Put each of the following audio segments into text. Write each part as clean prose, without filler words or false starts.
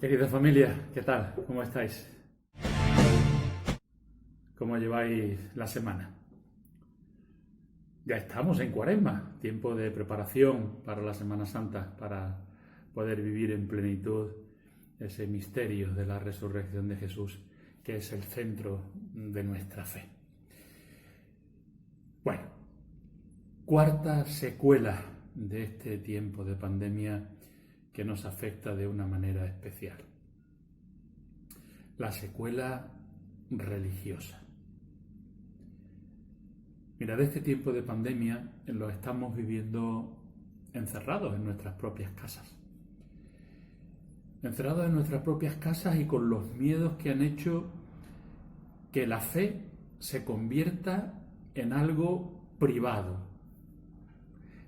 Querida familia, ¿qué tal? ¿Cómo estáis? ¿Cómo lleváis la semana? Ya estamos en Cuaresma, tiempo de preparación para la Semana Santa, para poder vivir en plenitud ese misterio de la resurrección de Jesús, que es el centro de nuestra fe. Bueno, cuarta secuela de este tiempo de pandemia que nos afecta de una manera especial. La secuela religiosa. Mirad, este tiempo de pandemia lo estamos viviendo encerrados en nuestras propias casas. Encerrados en nuestras propias casas y con los miedos que han hecho que la fe se convierta en algo privado.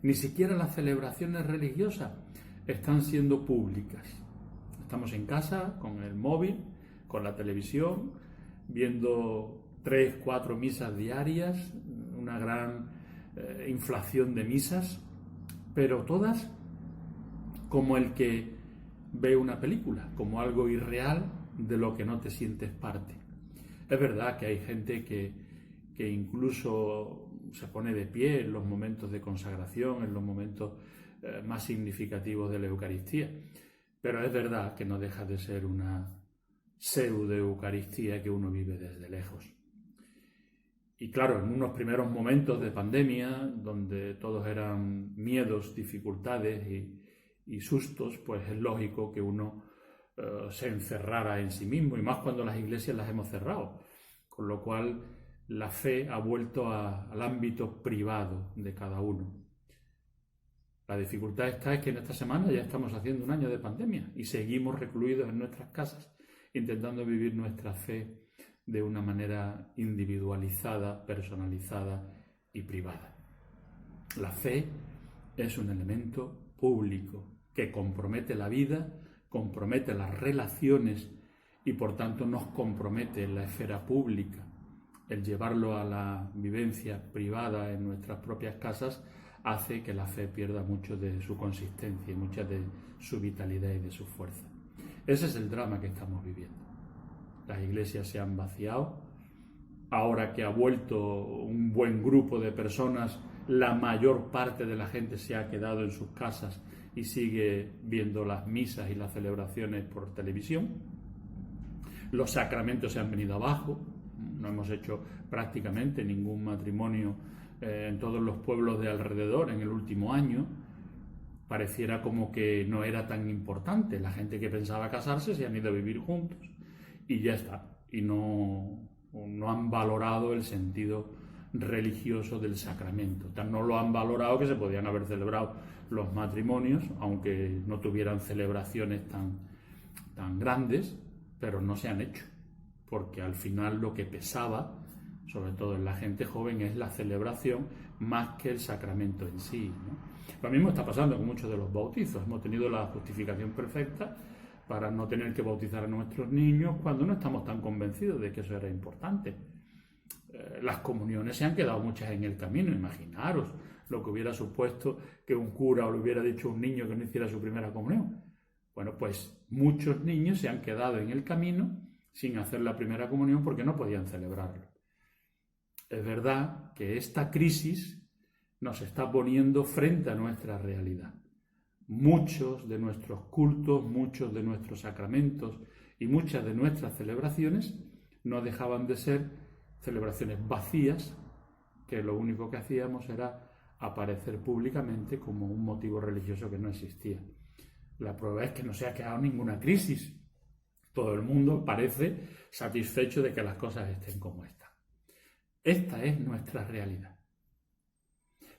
Ni siquiera las celebraciones religiosas están siendo públicas. Estamos en casa con el móvil, con la televisión, viendo 3, 4 misas diarias, una gran inflación de misas, pero todas como el que ve una película, como algo irreal de lo que no te sientes parte. Es verdad que hay gente que incluso se pone de pie en los momentos de consagración, en los momentos más significativos de la Eucaristía, pero es verdad que no deja de ser una pseudo-eucaristía que uno vive desde lejos. Y claro, en unos primeros momentos de pandemia, donde todos eran miedos, dificultades y sustos, pues es lógico que uno se encerrara en sí mismo, y más cuando las iglesias las hemos cerrado. Con lo cual, la fe ha vuelto al ámbito privado de cada uno. La dificultad es que en esta semana ya estamos haciendo un año de pandemia y seguimos recluidos en nuestras casas, intentando vivir nuestra fe de una manera individualizada, personalizada y privada. La fe es un elemento público que compromete la vida, compromete las relaciones y por tanto nos compromete en la esfera pública. El llevarlo a la vivencia privada en nuestras propias casas hace que la fe pierda mucho de su consistencia y mucha de su vitalidad y de su fuerza. Ese es el drama que estamos viviendo. Las iglesias se han vaciado. Ahora que ha vuelto un buen grupo de personas, la mayor parte de la gente se ha quedado en sus casas y sigue viendo las misas y las celebraciones por televisión. Los sacramentos se han venido abajo. No hemos hecho prácticamente ningún matrimonio en todos los pueblos de alrededor en el último año. Pareciera como que no era tan importante. La gente que pensaba casarse se han ido a vivir juntos y ya está. Y no han valorado el sentido religioso del sacramento. No lo han valorado que se podían haber celebrado los matrimonios, aunque no tuvieran celebraciones tan grandes, pero no se han hecho. Porque al final lo que pesaba, sobre todo en la gente joven, es la celebración más que el sacramento en sí, ¿no? Lo mismo está pasando con muchos de los bautizos. Hemos tenido la justificación perfecta para no tener que bautizar a nuestros niños cuando no estamos tan convencidos de que eso era importante. Las comuniones se han quedado muchas en el camino. Imaginaros lo que hubiera supuesto que un cura le hubiera dicho a un niño que no hiciera su primera comunión. Bueno, pues muchos niños se han quedado en el camino sin hacer la primera comunión porque no podían celebrarlo. Es verdad que esta crisis nos está poniendo frente a nuestra realidad. Muchos de nuestros cultos, muchos de nuestros sacramentos y muchas de nuestras celebraciones no dejaban de ser celebraciones vacías, que lo único que hacíamos era aparecer públicamente como un motivo religioso que no existía. La prueba es que no se ha creado ninguna crisis. Todo el mundo parece satisfecho de que las cosas estén como están. Esta es nuestra realidad.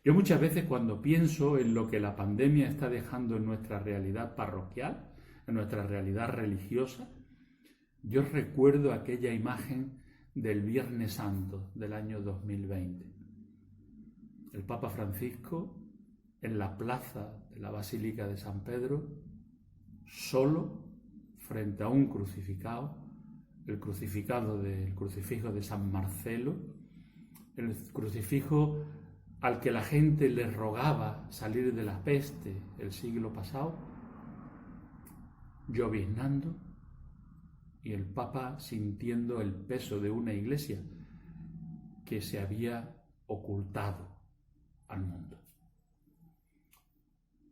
Yo muchas veces cuando pienso en lo que la pandemia está dejando en nuestra realidad parroquial, en nuestra realidad religiosa, yo recuerdo aquella imagen del Viernes Santo del año 2020. El Papa Francisco en la plaza de la Basílica de San Pedro, solo frente a un crucificado, el crucifijo de San Marcelo, el crucifijo al que la gente le rogaba salir de la peste el siglo pasado, lloviznando, y el Papa sintiendo el peso de una iglesia que se había ocultado al mundo.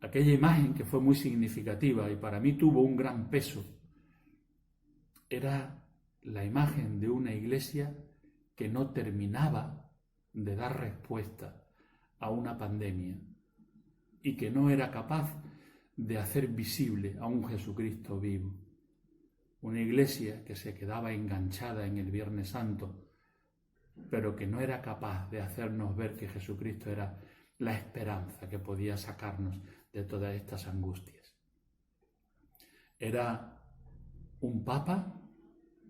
Aquella imagen, que fue muy significativa y para mí tuvo un gran peso, era la imagen de una iglesia que no terminaba de dar respuesta a una pandemia y que no era capaz de hacer visible a un Jesucristo vivo. Una iglesia que se quedaba enganchada en el Viernes Santo, pero que no era capaz de hacernos ver que Jesucristo era la esperanza que podía sacarnos de todas estas angustias. Era un papa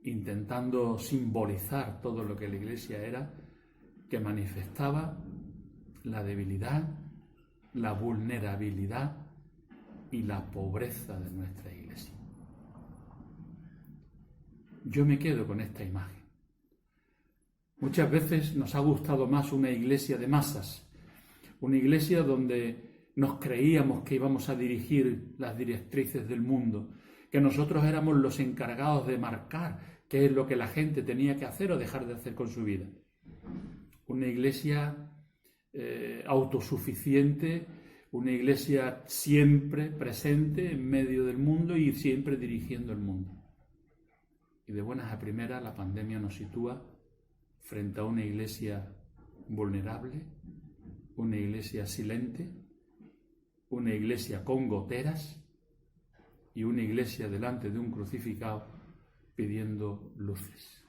intentando simbolizar todo lo que la iglesia era, que manifestaba la debilidad, la vulnerabilidad y la pobreza de nuestra iglesia. Yo me quedo con esta imagen. Muchas veces nos ha gustado más una iglesia de masas, una iglesia donde nos creíamos que íbamos a dirigir las directrices del mundo, que nosotros éramos los encargados de marcar qué es lo que la gente tenía que hacer o dejar de hacer con su vida. Una iglesia autosuficiente, una iglesia siempre presente en medio del mundo y siempre dirigiendo el mundo. Y de buenas a primeras la pandemia nos sitúa frente a una iglesia vulnerable, una iglesia silente, una iglesia con goteras y una iglesia delante de un crucificado pidiendo luces.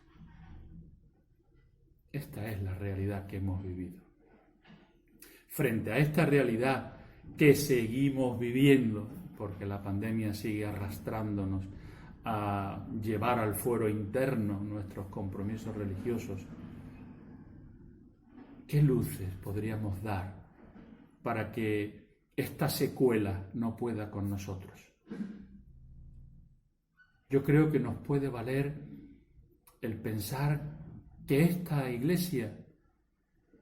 Esta es la realidad que hemos vivido. Frente a esta realidad que seguimos viviendo, porque la pandemia sigue arrastrándonos a llevar al fuero interno nuestros compromisos religiosos, ¿qué luces podríamos dar para que esta secuela no pueda con nosotros? Yo creo que nos puede valer el pensar que esta iglesia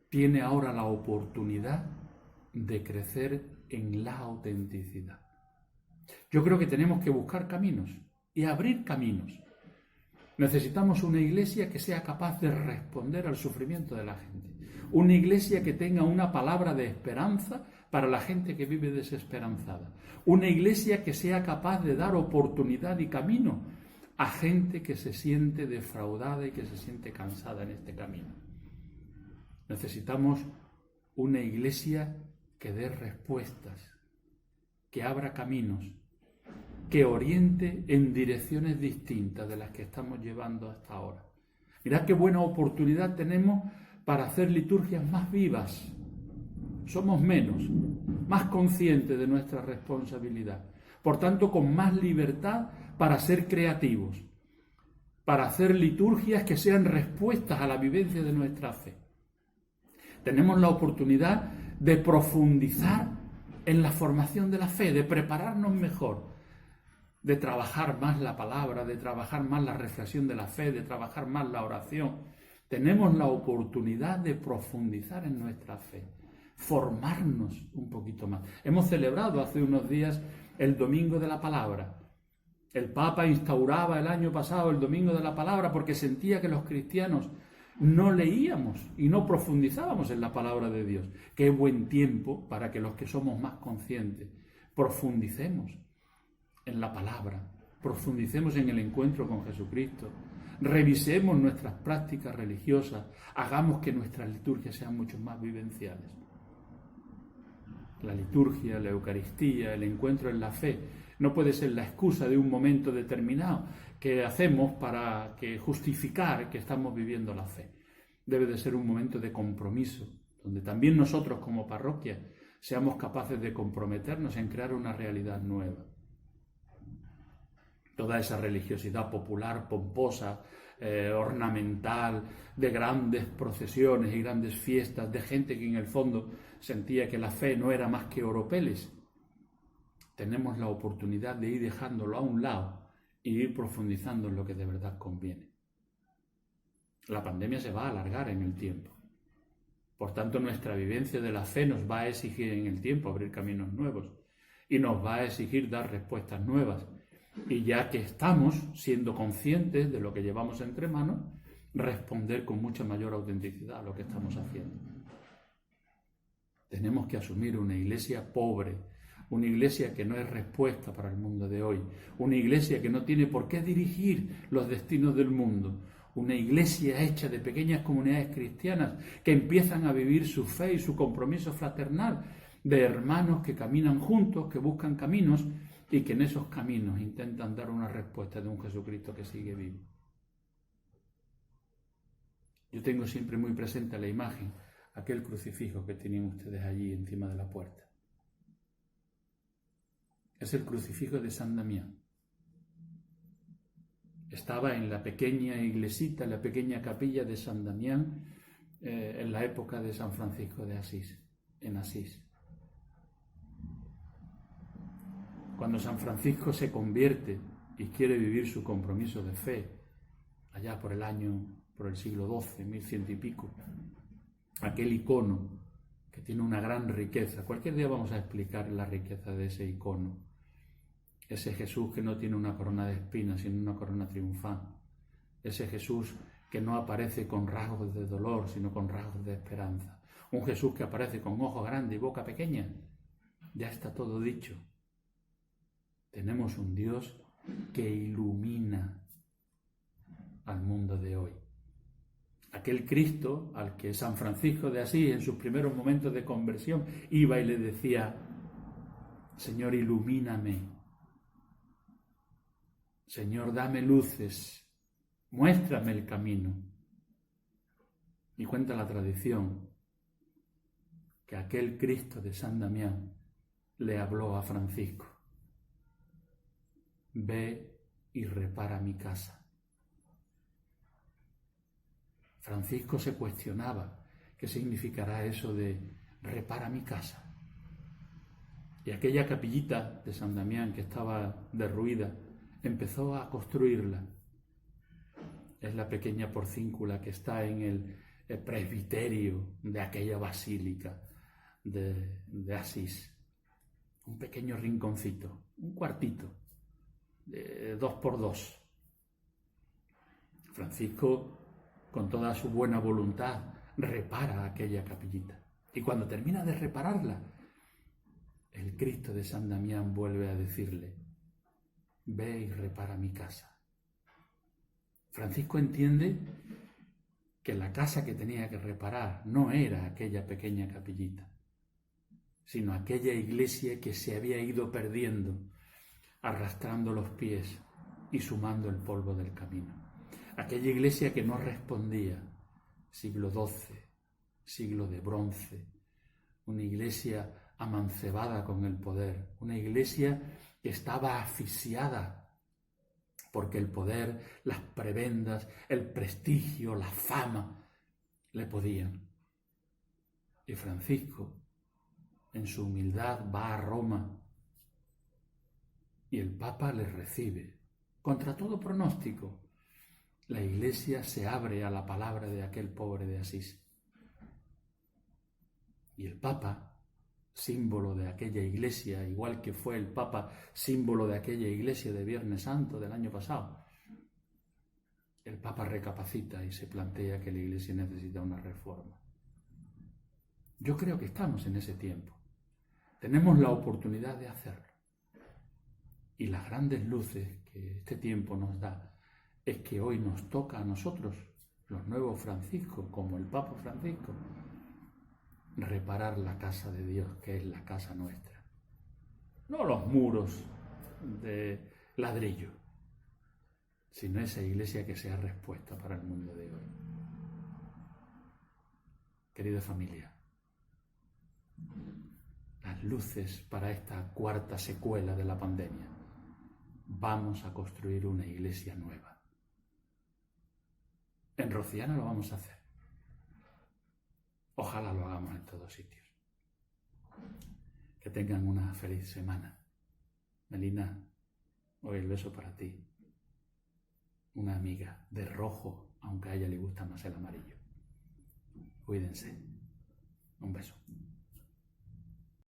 tiene ahora la oportunidad de crecer en la autenticidad. Yo creo que tenemos que buscar caminos y abrir caminos. Necesitamos una iglesia que sea capaz de responder al sufrimiento de la gente. Una iglesia que tenga una palabra de esperanza para la gente que vive desesperanzada. Una iglesia que sea capaz de dar oportunidad y camino a gente que se siente defraudada y que se siente cansada en este camino. Necesitamos una iglesia que dé respuestas, que abra caminos, que oriente en direcciones distintas de las que estamos llevando hasta ahora. Mirad qué buena oportunidad tenemos para hacer liturgias más vivas. Somos menos, más conscientes de nuestra responsabilidad. Por tanto, con más libertad para ser creativos, para hacer liturgias que sean respuestas a la vivencia de nuestra fe. Tenemos la oportunidad de profundizar en la formación de la fe, de prepararnos mejor, de trabajar más la palabra, de trabajar más la reflexión de la fe, de trabajar más la oración. Tenemos la oportunidad de profundizar en nuestra fe, formarnos un poquito más. Hemos celebrado hace unos días el Domingo de la Palabra. El Papa instauraba el año pasado el Domingo de la Palabra porque sentía que los cristianos no leíamos y no profundizábamos en la palabra de Dios. Qué buen tiempo para que los que somos más conscientes profundicemos en la palabra, profundicemos en el encuentro con Jesucristo, revisemos nuestras prácticas religiosas, hagamos que nuestras liturgias sean mucho más vivenciales. La liturgia, la Eucaristía, el encuentro en la fe no puede ser la excusa de un momento determinado que hacemos para justificar que estamos viviendo la fe. Debe de ser un momento de compromiso, donde también nosotros como parroquia seamos capaces de comprometernos en crear una realidad nueva. Toda esa religiosidad popular, pomposa, ornamental, de grandes procesiones y grandes fiestas, de gente que en el fondo sentía que la fe no era más que oropeles. Tenemos la oportunidad de ir dejándolo a un lado y ir profundizando en lo que de verdad conviene. La pandemia se va a alargar en el tiempo. Por tanto, nuestra vivencia de la fe nos va a exigir en el tiempo abrir caminos nuevos y nos va a exigir dar respuestas nuevas. Y ya que estamos siendo conscientes de lo que llevamos entre manos, responder con mucha mayor autenticidad a lo que estamos haciendo. Tenemos que asumir una iglesia pobre, una iglesia que no es respuesta para el mundo de hoy, una iglesia que no tiene por qué dirigir los destinos del mundo, una iglesia hecha de pequeñas comunidades cristianas que empiezan a vivir su fe y su compromiso fraternal, de hermanos que caminan juntos, que buscan caminos y que en esos caminos intentan dar una respuesta de un Jesucristo que sigue vivo. Yo tengo siempre muy presente la imagen, aquel crucifijo que tenían ustedes allí encima de la puerta. Es el crucifijo de San Damián. Estaba en la pequeña iglesita, en la pequeña capilla de San Damián, en la época de San Francisco de Asís, en Asís. Cuando San Francisco se convierte y quiere vivir su compromiso de fe, allá por el siglo XII, 1100 y pico, aquel icono que tiene una gran riqueza. Cualquier día vamos a explicar la riqueza de ese icono. Ese Jesús que no tiene una corona de espinas, sino una corona triunfal. Ese Jesús que no aparece con rasgos de dolor, sino con rasgos de esperanza. Un Jesús que aparece con ojos grandes y boca pequeña. Ya está todo dicho. Tenemos un Dios que ilumina al mundo de hoy. Aquel Cristo al que San Francisco de Asís en sus primeros momentos de conversión iba y le decía: Señor, ilumíname. Señor, dame luces, muéstrame el camino. Y cuenta la tradición que aquel Cristo de San Damián le habló a Francisco: ve y repara mi casa. Francisco se cuestionaba qué significará eso de repara mi casa. Y aquella capillita de San Damián que estaba derruida, empezó a construirla. Es la pequeña porcíncula que está en el presbiterio de aquella basílica de Asís. Un pequeño rinconcito, un cuartito, de 2x2. Francisco, con toda su buena voluntad, repara aquella capillita. Y cuando termina de repararla, el Cristo de San Damián vuelve a decirle: ve y repara mi casa. Francisco entiende que la casa que tenía que reparar no era aquella pequeña capillita, sino aquella iglesia que se había ido perdiendo, arrastrando los pies y sumando el polvo del camino. Aquella iglesia que no respondía, siglo XII, siglo de bronce, una iglesia amancebada con el poder, una iglesia que estaba asfixiada porque el poder, las prebendas, el prestigio, la fama le podían. Y Francisco, en su humildad, va a Roma y el Papa le recibe. Contra todo pronóstico, la iglesia se abre a la palabra de aquel pobre de Asís. Y el Papa, símbolo de aquella iglesia, igual que fue el Papa símbolo de aquella iglesia de Viernes Santo del año pasado, el Papa recapacita y se plantea que la iglesia necesita una reforma. Yo creo que estamos en ese tiempo. Tenemos la oportunidad de hacerlo. Y las grandes luces que este tiempo nos da es que hoy nos toca a nosotros, los nuevos Franciscos, como el Papa Francisco, reparar la casa de Dios, que es la casa nuestra. No los muros de ladrillo, sino esa iglesia que sea respuesta para el mundo de hoy. Querida familia, las luces para esta cuarta secuela de la pandemia. Vamos a construir una iglesia nueva. En Rociana lo vamos a hacer. Ojalá lo hagamos en todos sitios. Que tengan una feliz semana. Melina, hoy el beso para ti. Una amiga de rojo, aunque a ella le gusta más el amarillo. Cuídense. Un beso.